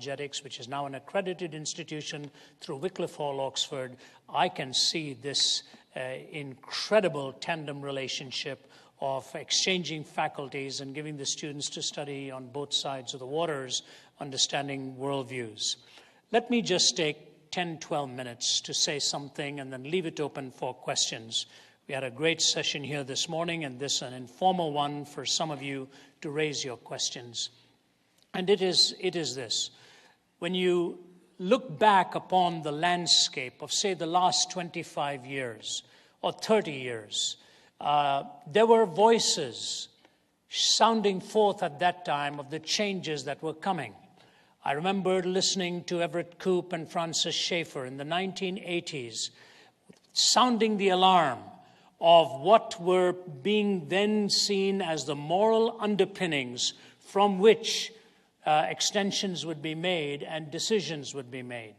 Apologetics, which is now an accredited institution through Wycliffe Hall, Oxford, I can see this incredible tandem relationship of exchanging faculties and giving the students to study on both sides of the waters, understanding worldviews. Let me just take 10, 12 minutes to say something and then leave it open for questions. We had a great session here this morning, and this is an informal one for some of you to raise your questions. And it is this. When you look back upon the landscape of, say, the last 25 years or 30 years, there were voices sounding forth at that time of the changes that were coming. I remember listening to Everett Koop and Francis Schaeffer in the 1980s, sounding the alarm of what were being then seen as the moral underpinnings from which extensions would be made and decisions would be made.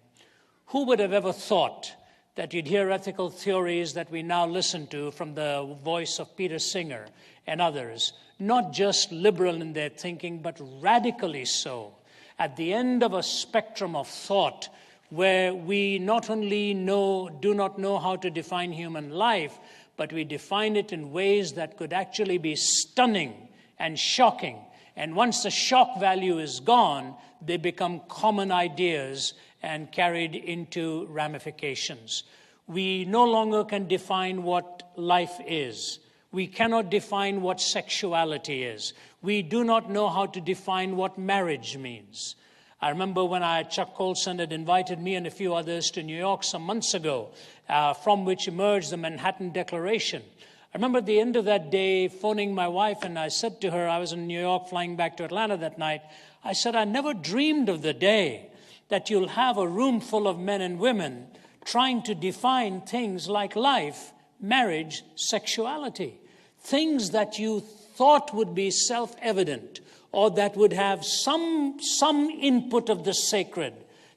Who would have ever thought that you'd hear ethical theories that we now listen to from the voice of Peter Singer and others, not just liberal in their thinking, but radically so, at the end of a spectrum of thought where we not only do not know how to define human life, but we define it in ways that could actually be stunning and shocking. And once the shock value is gone, they become common ideas and carried into ramifications. We no longer can define what life is. We cannot define what sexuality is. We do not know how to define what marriage means. I remember when Chuck Colson had invited me and a few others to New York some months ago, from which emerged the Manhattan Declaration. I remember at the end of that day phoning my wife, and I said to her, I was in New York flying back to Atlanta that night, I said, I never dreamed of the day that you'll have a room full of men and women trying to define things like life, marriage, sexuality. Things that you thought would be self-evident or that would have some input of the sacred,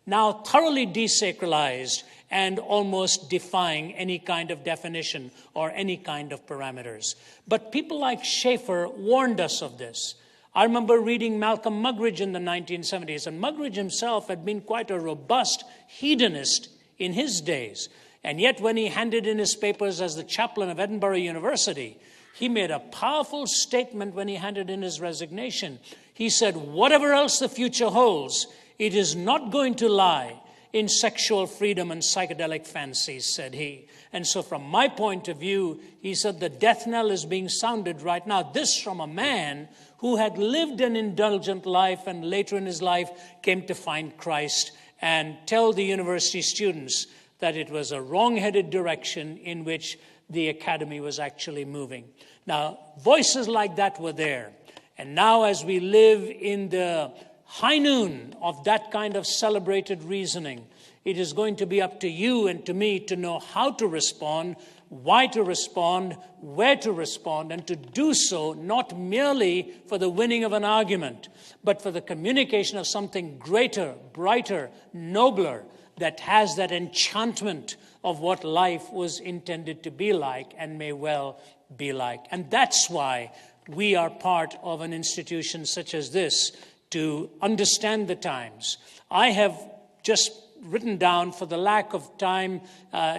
now thoroughly desacralized and almost defying any kind of definition or any kind of parameters. But people like Schaeffer warned us of this. I remember reading Malcolm Muggeridge in the 1970s, and Muggeridge himself had been quite a robust hedonist in his days. And yet when he handed in his papers as the chaplain of Edinburgh University, he made a powerful statement when he handed in his resignation. He said, whatever else the future holds, it is not going to lie in sexual freedom and psychedelic fancies, said he. And so from my point of view, he said the death knell is being sounded right now. This from a man who had lived an indulgent life and later in his life came to find Christ and tell the university students that it was a wrong-headed direction in which the academy was actually moving. Now, voices like that were there. And now as we live in the high noon of that kind of celebrated reasoning, it is going to be up to you and to me to know how to respond, why to respond, where to respond, and to do so not merely for the winning of an argument, but for the communication of something greater, brighter, nobler, that has that enchantment of what life was intended to be like and may well be like. And that's why we are part of an institution such as this, to understand the times. I have just written down, for the lack of time,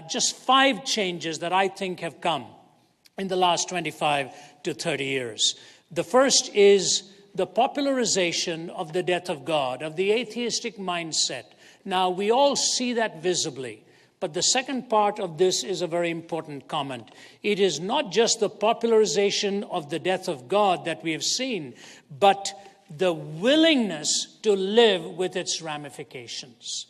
just 5 changes that I think have come in the last 25 to 30 years. The first is the popularization of the death of God, of the atheistic mindset. Now, we all see that visibly. But the second part of this is a very important comment. It is not just the popularization of the death of God that we have seen, but the willingness to live with its ramifications.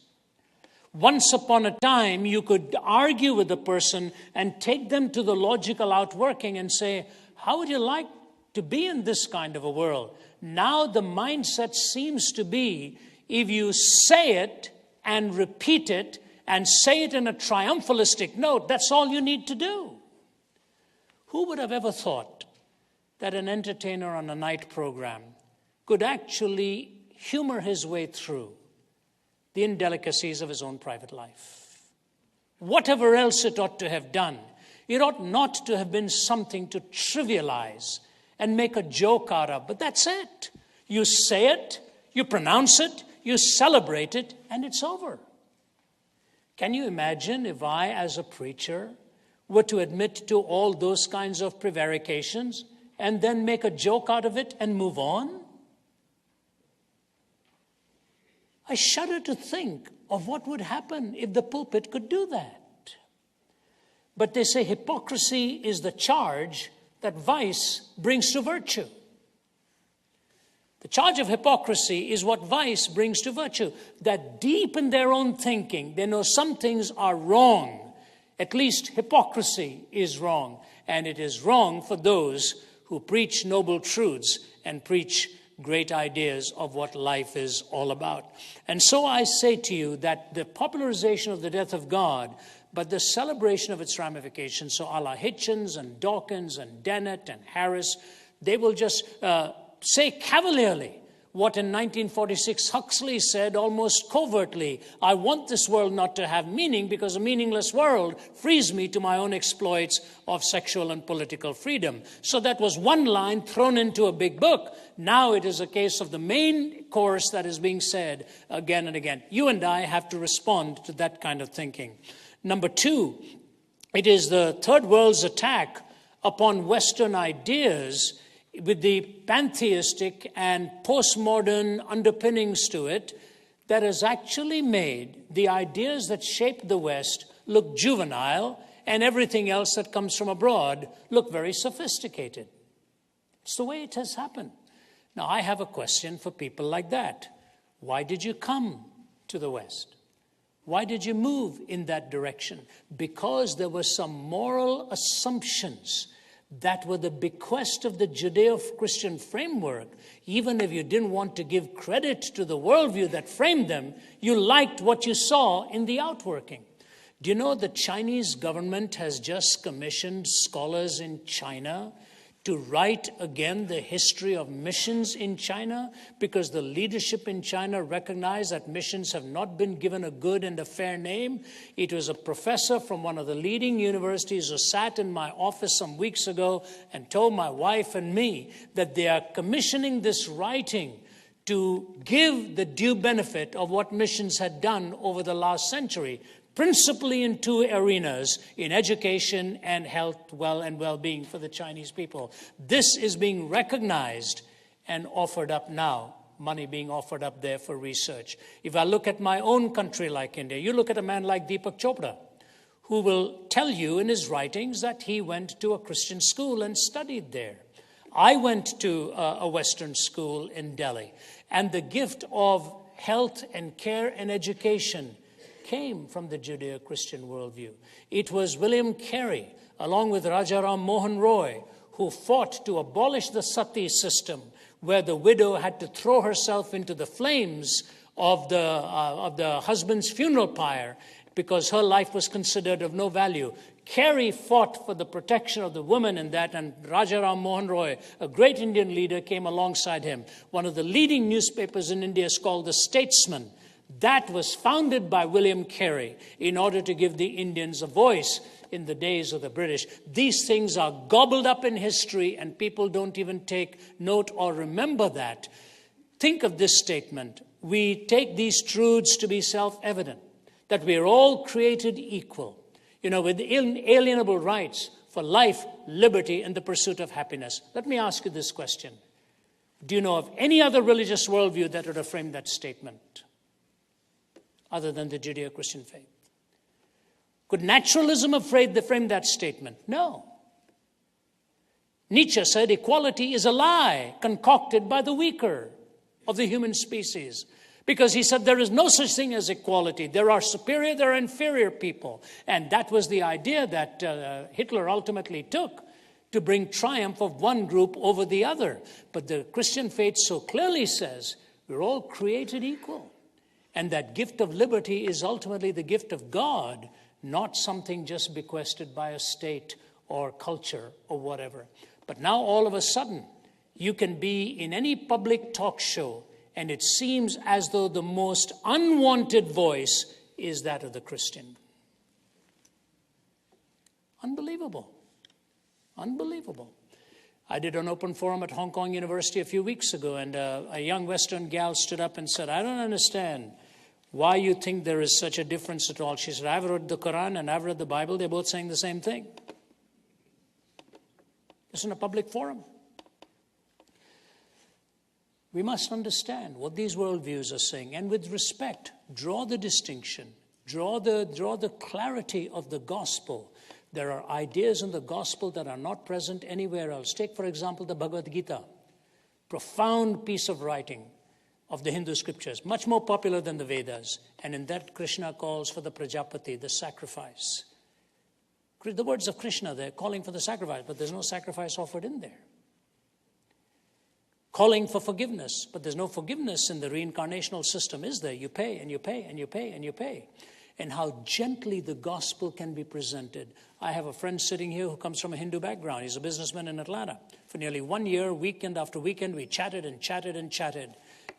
Once upon a time, you could argue with a person and take them to the logical outworking and say, how would you like to be in this kind of a world? Now the mindset seems to be, if you say it and repeat it, and say it in a triumphalistic note, that's all you need to do. Who would have ever thought that an entertainer on a night program could actually humor his way through the indelicacies of his own private life? Whatever else it ought to have done, it ought not to have been something to trivialize and make a joke out of, but that's it. You say it, you pronounce it, You celebrate it, and it's over. Can you imagine if I, as a preacher, were to admit to all those kinds of prevarications and then make a joke out of it and move on? I shudder to think of what would happen if the pulpit could do that. But they say hypocrisy is the charge that vice brings to virtue. The charge of hypocrisy is what vice brings to virtue. That deep in their own thinking, they know some things are wrong. At least hypocrisy is wrong. And it is wrong for those who preach noble truths and preach great ideas of what life is all about. And so I say to you that the popularization of the death of God, but the celebration of its ramifications, so a la Hitchens and Dawkins and Dennett and Harris, they will just say cavalierly what in 1946 Huxley said almost covertly: I want this world not to have meaning because a meaningless world frees me to my own exploits of sexual and political freedom. So that was one line thrown into a big book. Now it is a case of the main course that is being said again and again. You and I have to respond to that kind of thinking. Number two, it is the third world's attack upon Western ideas with the pantheistic and postmodern underpinnings to it that has actually made the ideas that shaped the West look juvenile and everything else that comes from abroad look very sophisticated. It's the way it has happened. Now, I have a question for people like that. Why did you come to the West? Why did you move in that direction? Because there were some moral assumptions that were the bequest of the Judeo-Christian framework. Even if you didn't want to give credit to the worldview that framed them, you liked what you saw in the outworking. Do you know the Chinese government has just commissioned scholars in China to write again the history of missions in China, because the leadership in China recognized that missions have not been given a good and a fair name? It was a professor from one of the leading universities who sat in my office some weeks ago and told my wife and me that they are commissioning this writing to give the due benefit of what missions had done over the last century, principally in two arenas, in education and health, well-being for the Chinese people. This is being recognized and offered up now, money being offered up there for research. If I look at my own country like India, you look at a man like Deepak Chopra, who will tell you in his writings that he went to a Christian school and studied there. I went to a Western school in Delhi, and the gift of health and care and education came from the Judeo-Christian worldview. It was William Carey, along with Rajaram Mohan Roy, who fought to abolish the sati system, where the widow had to throw herself into the flames of the husband's funeral pyre because her life was considered of no value. Carey fought for the protection of the woman in that, and Rajaram Mohan Roy, a great Indian leader, came alongside him. One of the leading newspapers in India is called The Statesman. That was founded by William Carey in order to give the Indians a voice in the days of the British. These things are gobbled up in history, and people don't even take note or remember that. Think of this statement. We take these truths to be self-evident, that we are all created equal, with inalienable rights for life, liberty, and the pursuit of happiness. Let me ask you this question. Do you know of any other religious worldview that would have framed that statement other than the Judeo-Christian faith? Could naturalism have framed that statement? No. Nietzsche said equality is a lie concocted by the weaker of the human species, because he said there is no such thing as equality. There are superior, there are inferior people. And that was the idea that Hitler ultimately took to bring triumph of one group over the other. But the Christian faith so clearly says we're all created equal. And that gift of liberty is ultimately the gift of God, not something just bequested by a state or culture or whatever. But now all of a sudden, you can be in any public talk show, and it seems as though the most unwanted voice is that of the Christian. Unbelievable. Unbelievable. I did an open forum at Hong Kong University a few weeks ago, and a young Western gal stood up and said, I don't understand why you think there is such a difference at all. She said, I've read the Quran and I've read the Bible. They're both saying the same thing. It's in a public forum. We must understand what these worldviews are saying, and with respect, draw the distinction, draw the clarity of the gospel. There are ideas in the gospel that are not present anywhere else. Take, for example, the Bhagavad Gita, profound piece of writing of the Hindu scriptures, much more popular than the Vedas. And in that, Krishna calls for the Prajapati, the sacrifice. The words of Krishna, they're calling for the sacrifice, but there's no sacrifice offered in there. Calling for forgiveness, but there's no forgiveness in the reincarnational system, is there? You pay and you pay and you pay and you pay. And how gently the gospel can be presented. I have a friend sitting here who comes from a Hindu background. He's a businessman in Atlanta. For nearly 1 year, weekend after weekend, we chatted and chatted and chatted.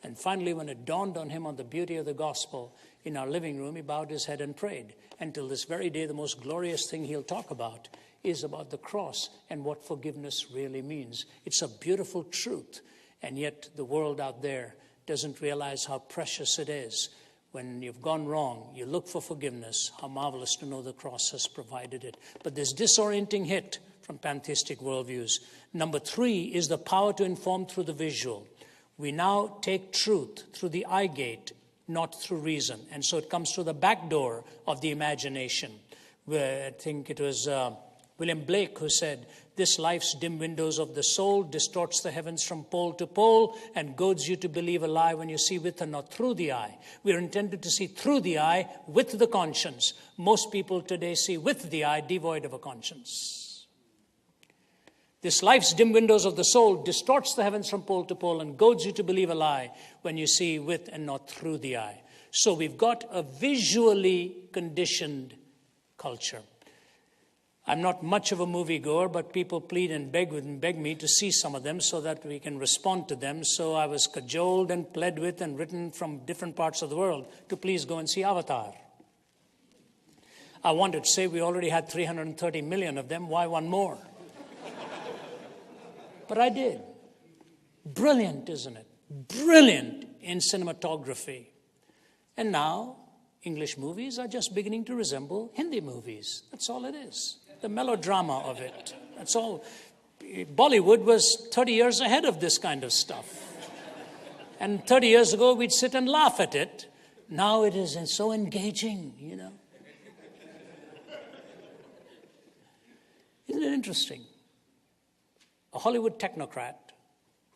And finally, when it dawned on him on the beauty of the gospel, in our living room, he bowed his head and prayed. Until this very day, the most glorious thing he'll talk about is about the cross and what forgiveness really means. It's a beautiful truth. And yet the world out there doesn't realize how precious it is. When you've gone wrong, you look for forgiveness. How marvelous to know the cross has provided it. But this disorienting hit from pantheistic worldviews. Number 3 is the power to inform through the visual. We now take truth through the eye gate, not through reason. And so it comes through the back door of the imagination. Where I think it was William Blake who said, this life's dim windows of the soul distorts the heavens from pole to pole and goads you to believe a lie when you see with and not through the eye. We are intended to see through the eye with the conscience. Most people today see with the eye devoid of a conscience. This life's dim windows of the soul distorts the heavens from pole to pole and goads you to believe a lie when you see with and not through the eye. So we've got a visually conditioned culture. I'm not much of a moviegoer, but people plead and beg me to see some of them so that we can respond to them. So I was cajoled and pled with and written from different parts of the world to please go and see Avatar. I wanted to say we already had 330 million of them. Why one more? But I did. Brilliant, isn't it? Brilliant in cinematography. And now English movies are just beginning to resemble Hindi movies. That's all it is. The melodrama of it. That's all. Bollywood was 30 years ahead of this kind of stuff. And 30 years ago, we'd sit and laugh at it. Now it is so engaging, you know. Isn't it interesting? A Hollywood technocrat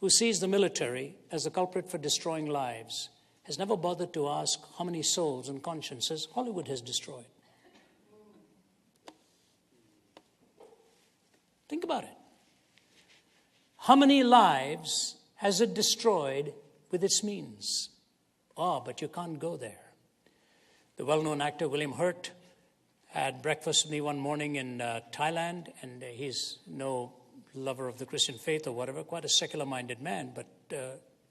who sees the military as the culprit for destroying lives has never bothered to ask how many souls and consciences Hollywood has destroyed. Think about it. How many lives has it destroyed with its means? Oh, but you can't go there. The well-known actor William Hurt had breakfast with me one morning in Thailand, and he's no lover of the Christian faith or whatever, quite a secular-minded man, but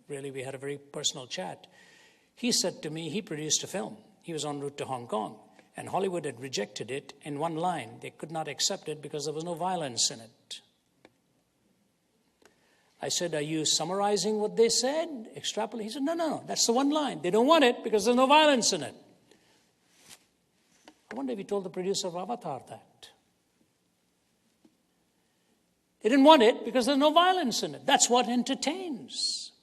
really we had a very personal chat. He said to me, he produced a film. He was en route to Hong Kong. And Hollywood had rejected it in one line. They could not accept it because there was no violence in it. I said, are you summarizing what they said? Extrapolate? He said, no, that's the one line. They don't want it because there's no violence in it. I wonder if he told the producer of Avatar that. They didn't want it because there's no violence in it. That's what entertains.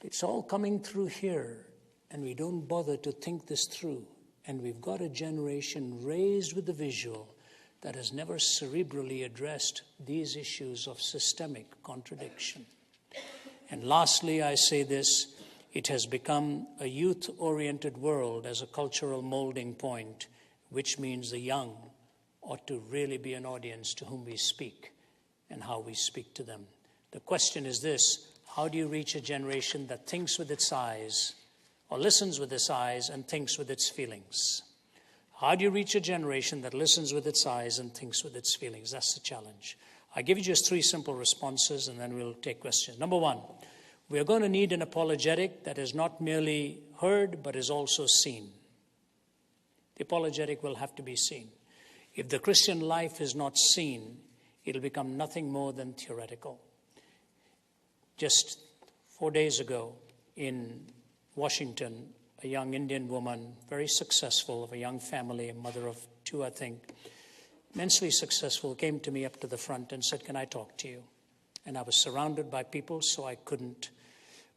It's all coming through here, and we don't bother to think this through. And we've got a generation raised with the visual that has never cerebrally addressed these issues of systemic contradiction. And lastly, I say this, it has become a youth-oriented world as a cultural molding point, which means the young ought to really be an audience to whom we speak and how we speak to them. The question is this, how do you reach a generation that thinks with its eyes, or listens with its eyes and thinks with its feelings? How do you reach a generation that listens with its eyes and thinks with its feelings? That's the challenge. I give you just 3 simple responses and then we'll take questions. Number 1, we are going to need an apologetic that is not merely heard but is also seen. The apologetic will have to be seen. If the Christian life is not seen, it'll become nothing more than theoretical. Just 4 days ago in Washington, a young Indian woman, very successful, of a young family, a mother of 2, I think, immensely successful, came to me up to the front and said, "Can I talk to you?" And I was surrounded by people, so I couldn't.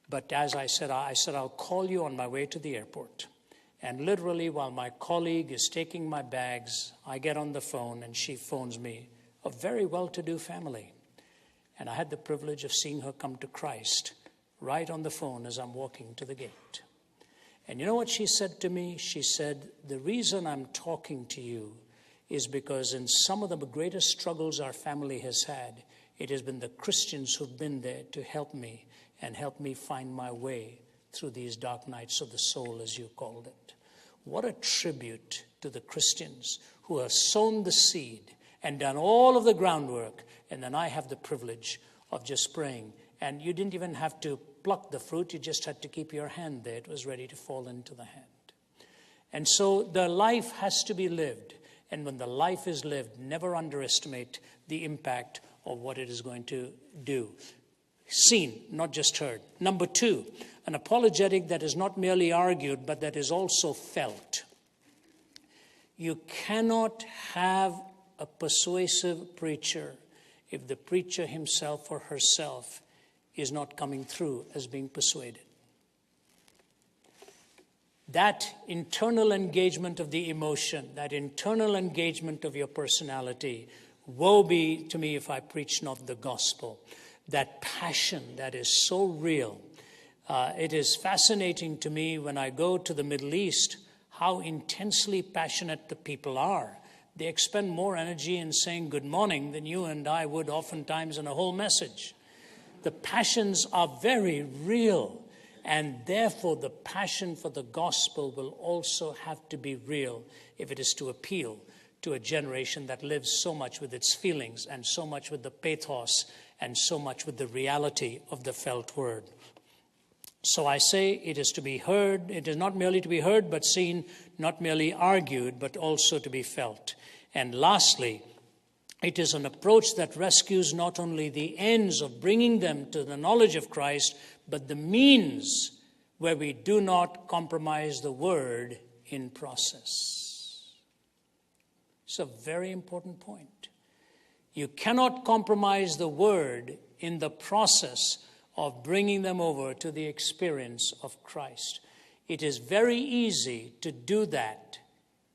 But as I said, "I'll call you on my way to the airport." And literally, while my colleague is taking my bags, I get on the phone and she phones me, a very well-to-do family. And I had the privilege of seeing her come to Christ right on the phone as I'm walking to the gate. And you know what she said to me? She said, "The reason I'm talking to you is because in some of the greatest struggles our family has had, it has been the Christians who've been there to help me and help me find my way through these dark nights of the soul," as you called it. What a tribute to the Christians who have sown the seed and done all of the groundwork, and then I have the privilege of just praying. And you didn't even have to pluck the fruit, you just had to keep your hand there. It was ready to fall into the hand. And so the life has to be lived. And when the life is lived, never underestimate the impact of what it is going to do. Seen, not just heard. Number 2, an apologetic that is not merely argued, but that is also felt. You cannot have a persuasive preacher if the preacher himself or herself is not coming through as being persuaded. That internal engagement of the emotion, that internal engagement of your personality, woe be to me if I preach not the gospel. That passion that is so real. It is fascinating to me when I go to the Middle East how intensely passionate the people are. They expend more energy in saying good morning than you and I would oftentimes in a whole message. The passions are very real, and therefore the passion for the gospel will also have to be real if it is to appeal to a generation that lives so much with its feelings and so much with the pathos and so much with the reality of the felt word. So I say it is to be heard. It is not merely to be heard but seen, not merely argued but also to be felt. And lastly, it is an approach that rescues not only the ends of bringing them to the knowledge of Christ, but the means where we do not compromise the word in process. It's a very important point. You cannot compromise the word in the process of bringing them over to the experience of Christ. It is very easy to do that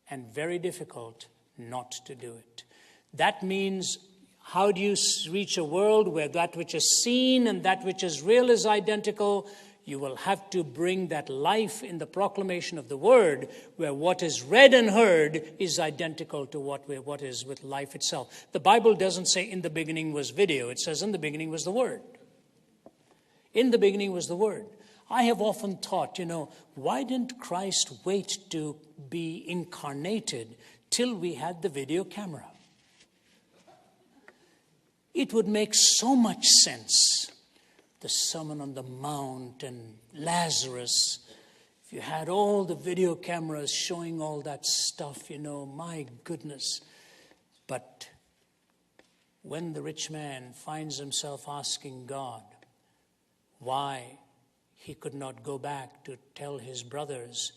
and very difficult not to do it. That means, how do you reach a world where that which is seen and that which is real is identical? You will have to bring that life in the proclamation of the word, where what is read and heard is identical to what is with life itself. The Bible doesn't say in the beginning was video. It says in the beginning was the word. In the beginning was the word. I have often thought, why didn't Christ wait to be incarnated till we had the video camera? It would make so much sense. The Sermon on the Mount and Lazarus. If you had all the video cameras showing all that stuff, my goodness. But when the rich man finds himself asking God why he could not go back to tell his brothers,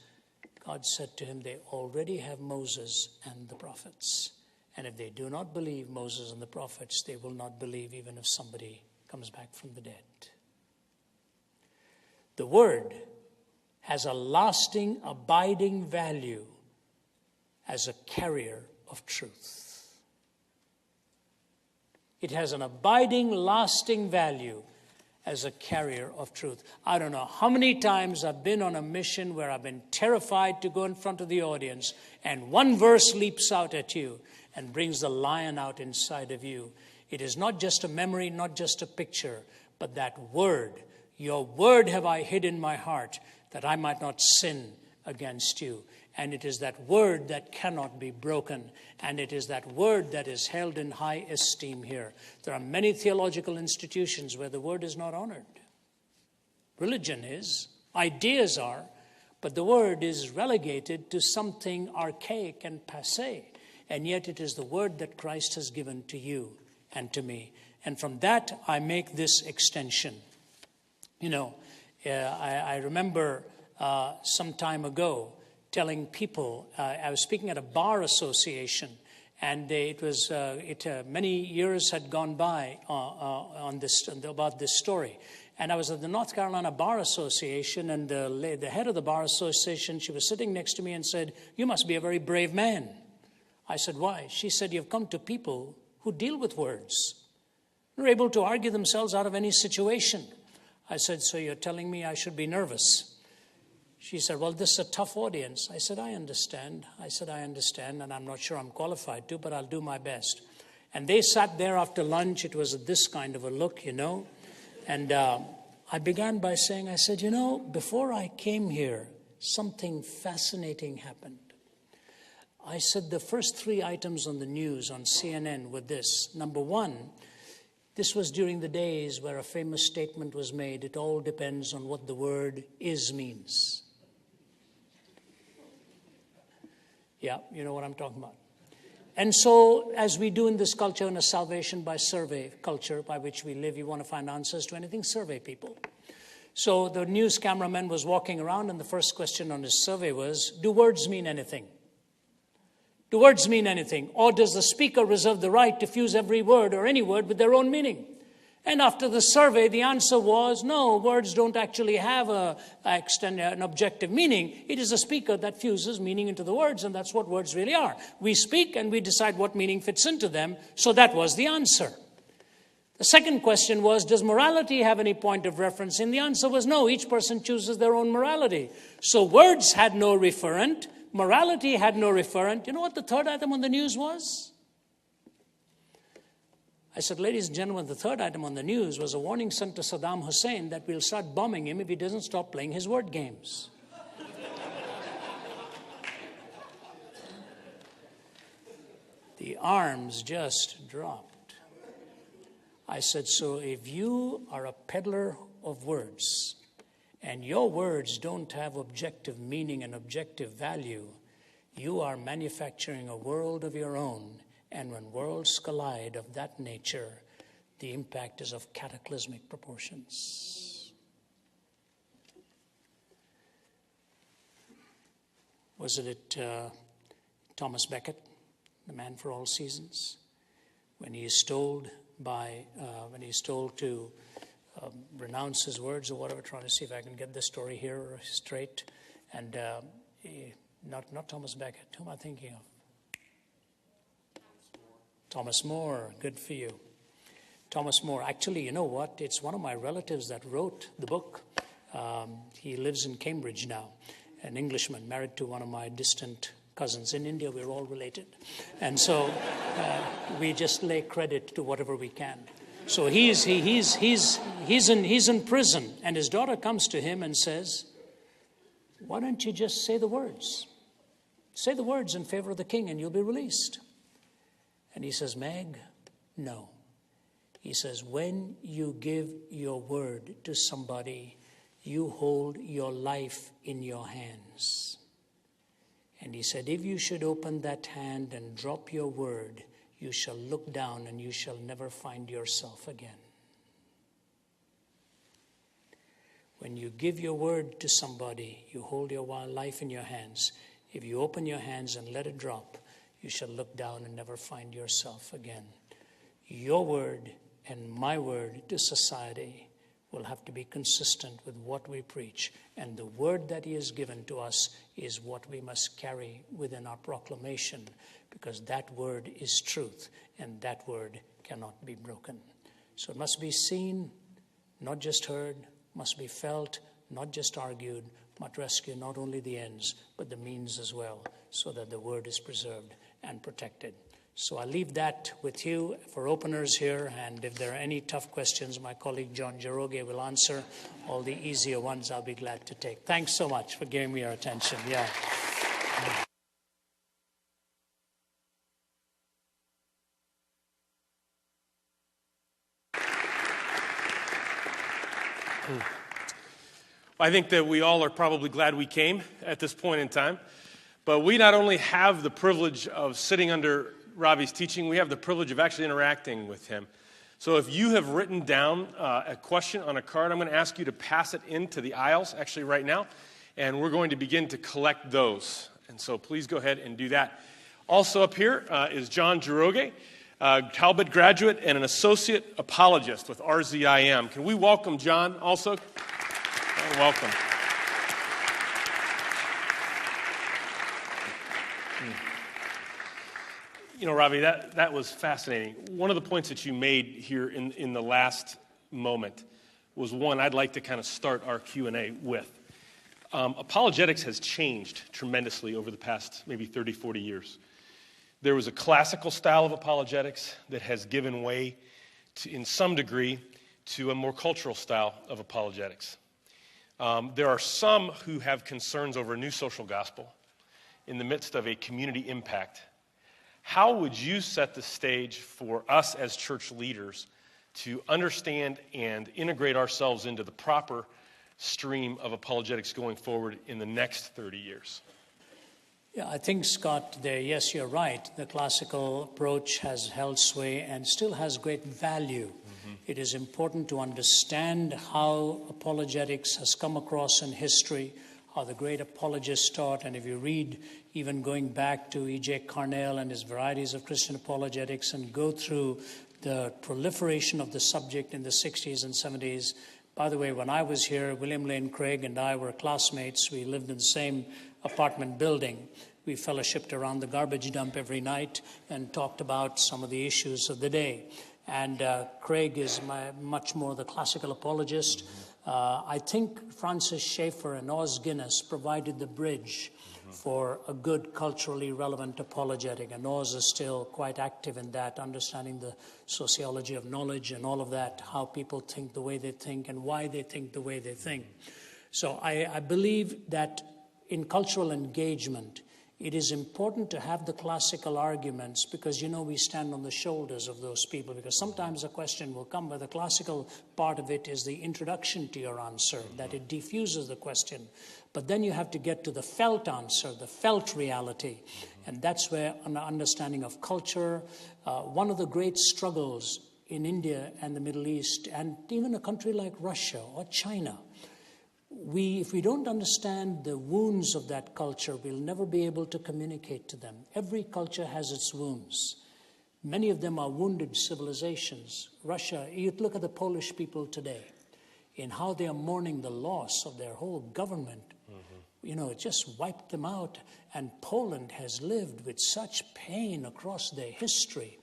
God said to him, they already have Moses and the prophets. And if they do not believe Moses and the prophets, they will not believe even if somebody comes back from the dead. The word has a lasting, abiding value as a carrier of truth. It has an abiding, lasting value as a carrier of truth. I don't know how many times I've been on a mission where I've been terrified to go in front of the audience, and one verse leaps out at you and brings the lion out inside of you. It is not just a memory, not just a picture, but that word. Your word have I hid in my heart, that I might not sin against you. And it is that word that cannot be broken. And it is that word that is held in high esteem here. There are many theological institutions where the word is not honored. Religion is, ideas are, but the word is relegated to something archaic and passé. And yet it is the word that Christ has given to you and to me. And from that, I make this extension. I remember some time ago telling people, I was speaking at a bar association, and many years had gone by about this story. And I was at the North Carolina Bar Association, and the head of the Bar Association, she was sitting next to me and said, "You must be a very brave man." I said, "Why?" She said, "You've come to people who deal with words. They're able to argue themselves out of any situation." I said, "So you're telling me I should be nervous?" She said, "Well, this is a tough audience." I said, "I understand." And I'm not sure I'm qualified to, but I'll do my best. And they sat there after lunch. It was this kind of a look, And I began by saying, I said, before I came here, something fascinating happened. I said the first 3 items on the news on CNN were this. Number 1, this was during the days where a famous statement was made, "It all depends on what the word is means." Yeah, you know what I'm talking about. And so, as we do in this culture, in a salvation by survey culture by which we live, you want to find answers to anything, survey people. So the news cameraman was walking around, and the first question on his survey was, "Do words mean anything? Do words mean anything? Or does the speaker reserve the right to fuse every word or any word with their own meaning?" And after the survey, the answer was, no, words don't actually have an objective meaning. It is a speaker that fuses meaning into the words, and that's what words really are. We speak and we decide what meaning fits into them, so that was the answer. The second question was, does morality have any point of reference? And the answer was no, each person chooses their own morality. So words had no referent, morality had no referent. You know what the third item on the news was? I said, ladies and gentlemen, the third item on the news was a warning sent to Saddam Hussein that we'll start bombing him if he doesn't stop playing his word games. The arms just dropped. I said, so if you are a peddler of words and your words don't have objective meaning and objective value, you are manufacturing a world of your own. And when worlds collide of that nature, the impact is of cataclysmic proportions. Wasn't it Thomas Becket, the man for all seasons, when he is told to renounce his words or whatever, trying to see if I can get this story here straight, and not Thomas Becket, who am I thinking of? Thomas More, good for you. Thomas More. Actually, you know what? It's one of my relatives that wrote the book. He lives in Cambridge now, an Englishman, married to one of my distant cousins. In India, we're all related. And so we just lay credit to whatever we can. So he's in prison, and his daughter comes to him and says, "Why don't you just say the words? Say the words in favor of the king and you'll be released." And he says, "Meg, no." He says, when you give your word to somebody, you hold your life in your hands. And he said, if you should open that hand and drop your word, you shall look down and you shall never find yourself again. When you give your word to somebody, you hold your life in your hands. If you open your hands and let it drop, you shall look down and never find yourself again. Your word and my word to society will have to be consistent with what we preach. And the word that he has given to us is what we must carry within our proclamation, because that word is truth, and that word cannot be broken. So it must be seen, not just heard, must be felt, not just argued, must rescue not only the ends, but the means as well, so that the word is preserved and protected. So I leave that with you for openers here, and if there are any tough questions, my colleague John Jaroge will answer. All the easier ones I'll be glad to take. Thanks so much for giving me your attention. Yeah. I think that we all are probably glad we came at this point in time, but we not only have the privilege of sitting under Ravi's teaching, we have the privilege of actually interacting with him. So if you have written down a question on a card, I'm going to ask you to pass it into the aisles, actually right now, and we're going to begin to collect those. And so please go ahead and do that. Also up here is John Giroge, Talbot graduate and an associate apologist with RZIM. Can we welcome John also? Welcome. You know, Ravi, that was fascinating. One of the points that you made here in the last moment was one I'd like to kind of start our Q&A with. Apologetics has changed tremendously over the past maybe 30, 40 years. There was a classical style of apologetics that has given way, in some degree, to a more cultural style of apologetics. There are some who have concerns over a new social gospel in the midst of a community impact. How would you set the stage for us as church leaders to understand and integrate ourselves into the proper stream of apologetics going forward in the next 30 years? Yeah, I think, Scott, yes, you're right. The classical approach has held sway and still has great value. Mm-hmm. It is important to understand how apologetics has come across in history, how the great apologists taught. And if you read, even going back to E.J. Carnell and his varieties of Christian apologetics and go through the proliferation of the subject in the 60s and 70s. By the way, when I was here, William Lane Craig and I were classmates. We lived in the same apartment building. We fellowshipped around the garbage dump every night and talked about some of the issues of the day. And Craig is much more the classical apologist. I think Francis Schaeffer and Os Guinness provided the bridge for a good culturally relevant apologetic. And Oz is still quite active in that, understanding the sociology of knowledge and all of that, how people think the way they think and why they think the way they think. So I believe that in cultural engagement, it is important to have the classical arguments because, you know, we stand on the shoulders of those people because sometimes a question will come, but the classical part of it is the introduction to your answer, that it diffuses the question. But then you have to get to the felt answer, the felt reality. And that's where an understanding of culture, one of the great struggles in India and the Middle East, and even a country like Russia or China, if we don't understand the wounds of that culture, we'll never be able to communicate to them. Every culture has its wounds. Many of them are wounded civilizations. Russia, you look at the Polish people today, in how they are mourning the loss of their whole government. You know, it just wiped them out. And Poland has lived with such pain across their history.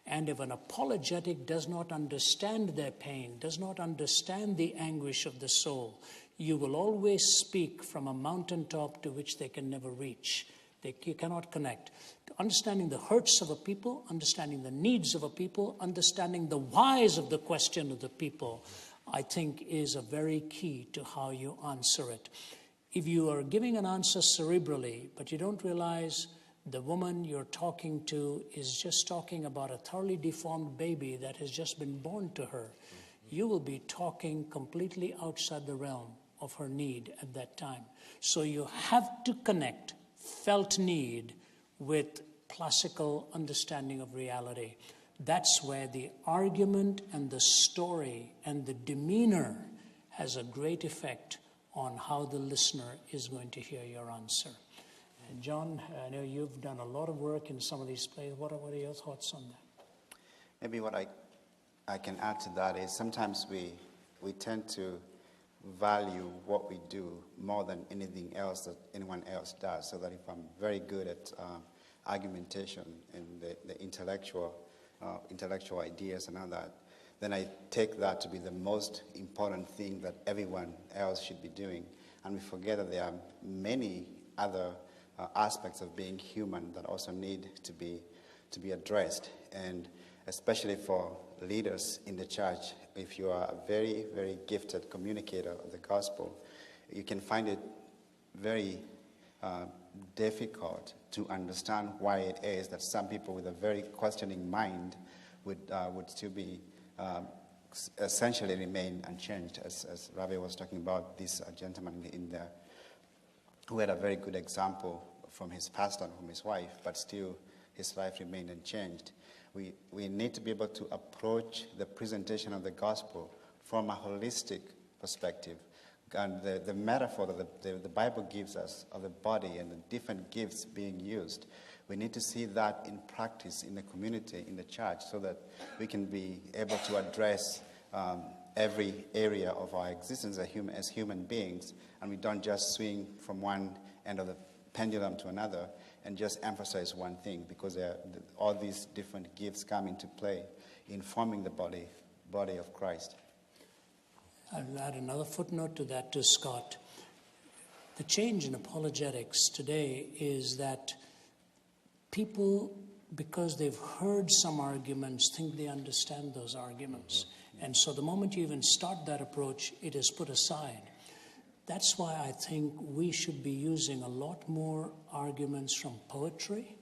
And if an apologetic does not understand their pain, does not understand the anguish of the soul, you will always speak from a mountaintop to which they can never reach. You cannot connect. Understanding the hurts of a people, understanding the needs of a people, understanding the whys of the question of the people, I think is a very key to how you answer it. If you are giving an answer cerebrally, but you don't realize the woman you're talking to is just talking about a thoroughly deformed baby that has just been born to her, you will be talking completely outside the realm of her need at that time. So you have to connect felt need with classical understanding of reality. That's where the argument and the story and the demeanor has a great effect on how the listener is going to hear your answer. And John, I know you've done a lot of work in some of these places. What are your thoughts on that? Maybe what I can add to that is sometimes we tend to value what we do more than anything else that anyone else does. So that if I'm very good at argumentation and the intellectual ideas and all that, then I take that to be the most important thing that everyone else should be doing. And we forget that there are many other aspects of being human that also need to be addressed. And especially for leaders in the church, if you are a very, very gifted communicator of the gospel, you can find it very difficult to understand why it is that some people with a very questioning mind would still be essentially remain unchanged, as Ravi was talking about this gentleman in there who had a very good example from his pastor and from his wife, but still his life remained unchanged. We need to be able to approach the presentation of the gospel from a holistic perspective. And the metaphor that the Bible gives us of the body and the different gifts being used, we need to see that in practice in the community, in the church, so that we can be able to address every area of our existence as human beings, and we don't just swing from one end of the pendulum to another and just emphasize one thing, because all these different gifts come into play in forming the body of Christ. I'll add another footnote to that, to Scott. The change in apologetics today is that people, because they've heard some arguments, think they understand those arguments. And so the moment you even start that approach, it is put aside. That's why I think we should be using a lot more arguments from poetry,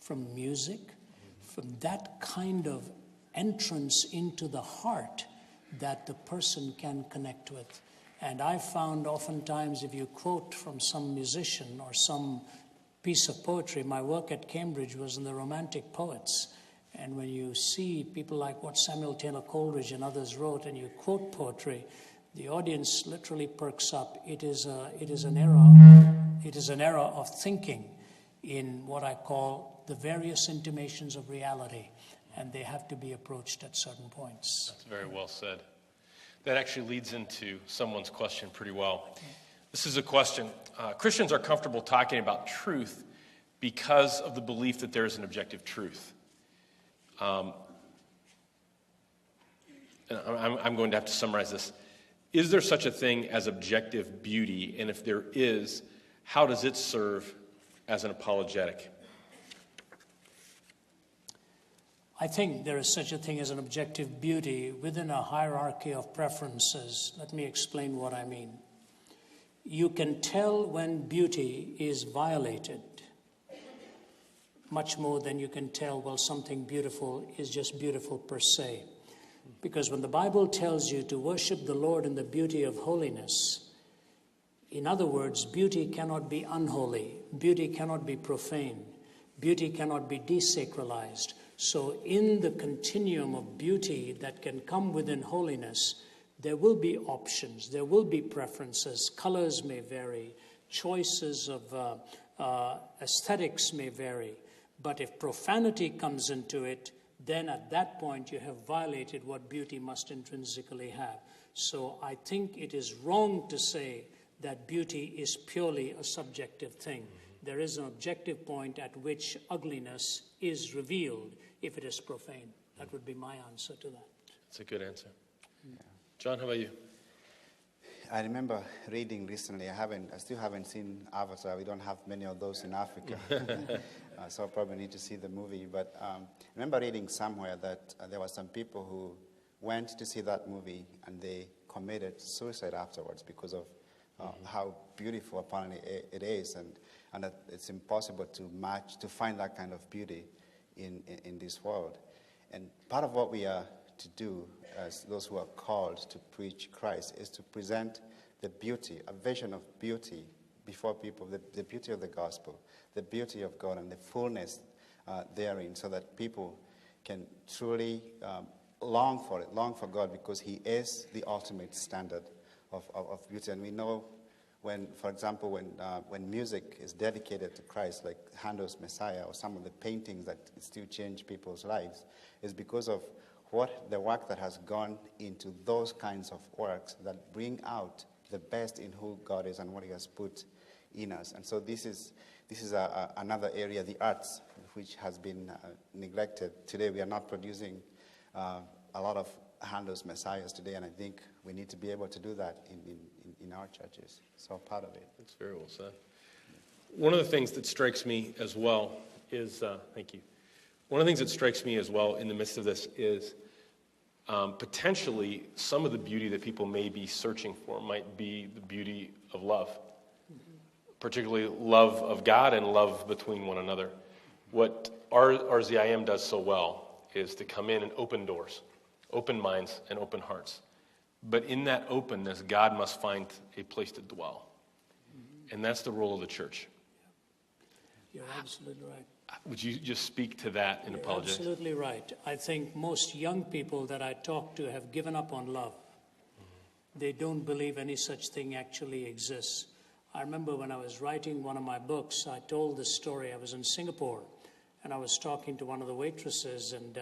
from music, from that kind of entrance into the heart that the person can connect with. And I found oftentimes if you quote from some musician or some piece of poetry, my work at Cambridge was in the Romantic poets. And when you see people like what Samuel Taylor Coleridge and others wrote, and you quote poetry, the audience literally perks up. It is an era of thinking in what I call the various intimations of reality, and they have to be approached at certain points. That's very well said. That actually leads into someone's question pretty well. This is a question. Christians are comfortable talking about truth because of the belief that there is an objective truth. And I'm going to have to summarize this. Is there such a thing as objective beauty? And if there is, how does it serve as an apologetic? I think there is such a thing as an objective beauty within a hierarchy of preferences. Let me explain what I mean. You can tell when beauty is violated much more than you can tell, well, something beautiful is just beautiful per se. Because when the Bible tells you to worship the Lord in the beauty of holiness, in other words, beauty cannot be unholy, beauty cannot be profane, beauty cannot be desacralized. So in the continuum of beauty that can come within holiness, there will be options, there will be preferences, colors may vary, choices of aesthetics may vary. But if profanity comes into it, then at that point you have violated what beauty must intrinsically have. So I think it is wrong to say that beauty is purely a subjective thing. There is an objective point at which ugliness is revealed if it is profane. That would be my answer to that. That's a good answer. Yeah. John, how about you? I remember reading recently, I still haven't seen Avatar. We don't have many of those in Africa. So I probably need to see the movie. But I remember reading somewhere that there were some people who went to see that movie and they committed suicide afterwards because of how beautiful apparently it is, and that it's impossible to find that kind of beauty in this world. And part of what we are to do as those who are called to preach Christ is to present the beauty, a vision of beauty before people, the beauty of the gospel, the beauty of God and the fullness therein, so that people can truly long for God, because he is the ultimate standard of beauty. And we know when, for example, when music is dedicated to Christ, like Handel's Messiah or some of the paintings that still change people's lives, is because of the work that has gone into those kinds of works that bring out the best in who God is and what he has put in us. And so this is another area, the arts, which has been neglected. Today we are not producing a lot of Handel's Messiahs today, and I think we need to be able to do that in our churches. So part of it. That's very well said. One of the things that strikes me as well is, thank you. One of the things that strikes me as well in the midst of this is potentially some of the beauty that people may be searching for might be the beauty of love, particularly love of God and love between one another. What RZIM does so well is to come in and open doors, open minds, and open hearts. But in that openness, God must find a place to dwell. And that's the role of the church. You're absolutely right. Would you just speak to that in You're apologetics? absolutely right. I think most young people that I talk to have given up on love. They don't believe any such thing actually exists. I remember when I was writing one of my books, I told this story. I was in Singapore, and I was talking to one of the waitresses, and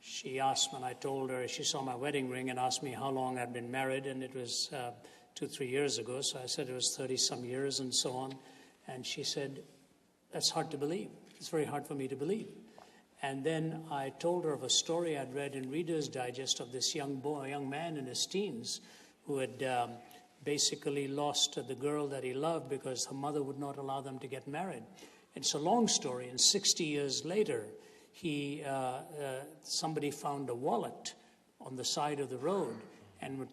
she asked, when I told her, she saw my wedding ring and asked me how long I'd been married, and it was 2-3 years ago. So I said it was 30-some years and so on. And she said, that's hard to believe. It's very hard for me to believe. And then I told her of a story I'd read in Reader's Digest of this young man in his teens who had basically lost the girl that he loved because her mother would not allow them to get married. It's a long story, and 60 years later, somebody found a wallet on the side of the road, and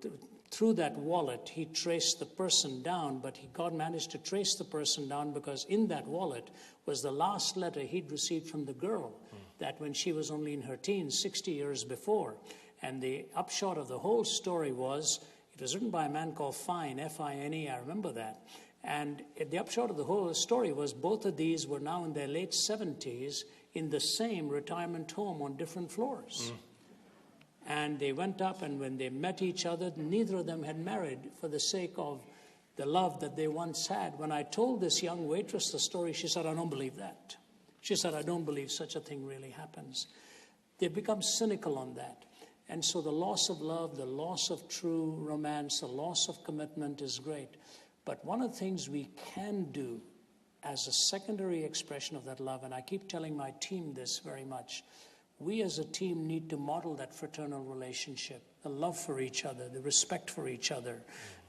through that wallet, he traced the person down, but God managed to trace the person down because in that wallet was the last letter he'd received from the girl, that when she was only in her teens, 60 years before. And the upshot of the whole story was, it was written by a man called Fine, F-I-N-E, I remember that. And the upshot of the whole story was both of these were now in their late 70s in the same retirement home on different floors. And they went up, and when they met each other, neither of them had married for the sake of the love that they once had. When I told this young waitress the story, she said, I don't believe that. She said, I don't believe such a thing really happens. They become cynical on that. And so the loss of love, the loss of true romance, the loss of commitment is great. But one of the things we can do as a secondary expression of that love, and I keep telling my team this very much, we as a team need to model that fraternal relationship, the love for each other, the respect for each other,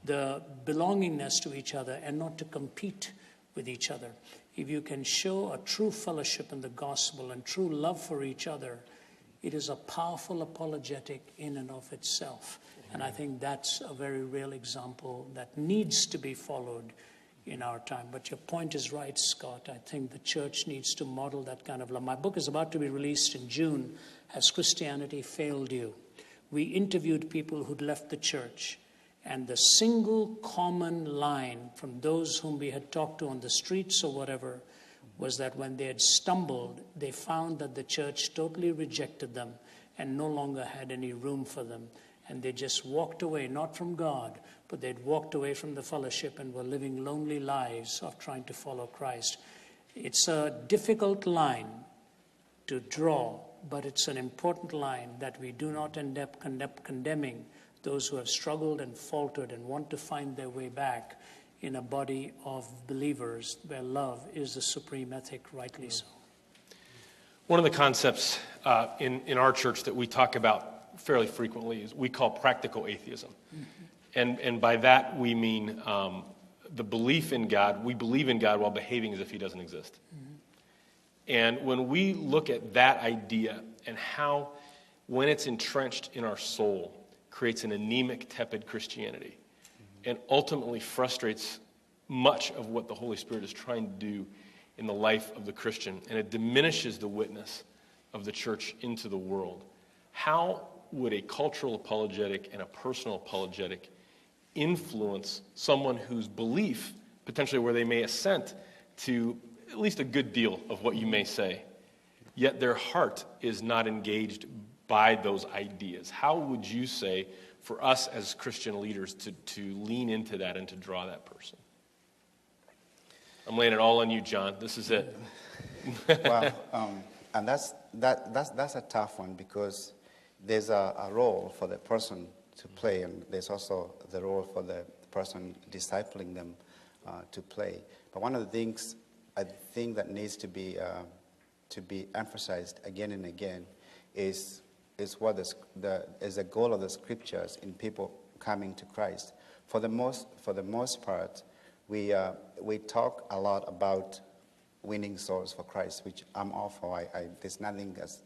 the belongingness to each other, and not to compete with each other. If you can show a true fellowship in the gospel and true love for each other, it is a powerful apologetic in and of itself. And I think that's a very real example that needs to be followed in our time. But your point is right, Scott. I think the church needs to model that kind of love. My book is about to be released in June, Has Christianity Failed You? We interviewed people who'd left the church, and the single common line from those whom we had talked to on the streets or whatever was that when they had stumbled, they found that the church totally rejected them and no longer had any room for them. And they just walked away, not from God, but they'd walked away from the fellowship and were living lonely lives of trying to follow Christ. It's a difficult line to draw, but it's an important line that we do not end up condemning those who have struggled and faltered and want to find their way back in a body of believers where love is the supreme ethic, rightly so. One of the concepts in our church that we talk about fairly frequently is we call practical atheism. And by that we mean the belief in God. We believe in God while behaving as if he doesn't exist. And when we look at that idea and how, when it's entrenched in our soul, creates an anemic, tepid Christianity and ultimately frustrates much of what the Holy Spirit is trying to do in the life of the Christian, and it diminishes the witness of the church into the world. How would a cultural apologetic and a personal apologetic influence someone whose belief, potentially where they may assent to at least a good deal of what you may say, yet their heart is not engaged by those ideas? How would you say for us as Christian leaders to lean into that and to draw that person? I'm laying it all on you, John. This is it. Well, and that's a tough one, because there's a role for the person to play, and there's also the role for the person discipling them to play. But one of the things I think that needs to be emphasized again and again is what is the goal of the scriptures in people coming to Christ. For the most part, we talk a lot about winning souls for Christ, which I'm all for. There's nothing as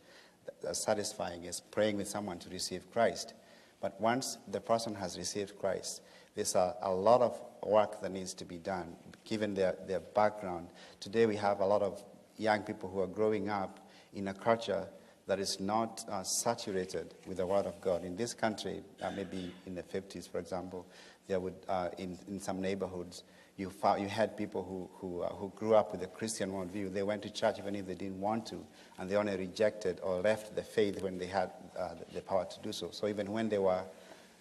satisfying as praying with someone to receive Christ. But once the person has received Christ, there's a lot of work that needs to be done, given their background. Today we have a lot of young people who are growing up in a culture that is not saturated with the Word of God. In this country, maybe in the 50s, for example, there would, in some neighborhoods, you had people who grew up with a Christian worldview. They went to church even if they didn't want to, and they only rejected or left the faith when they had the power to do so. So even when they were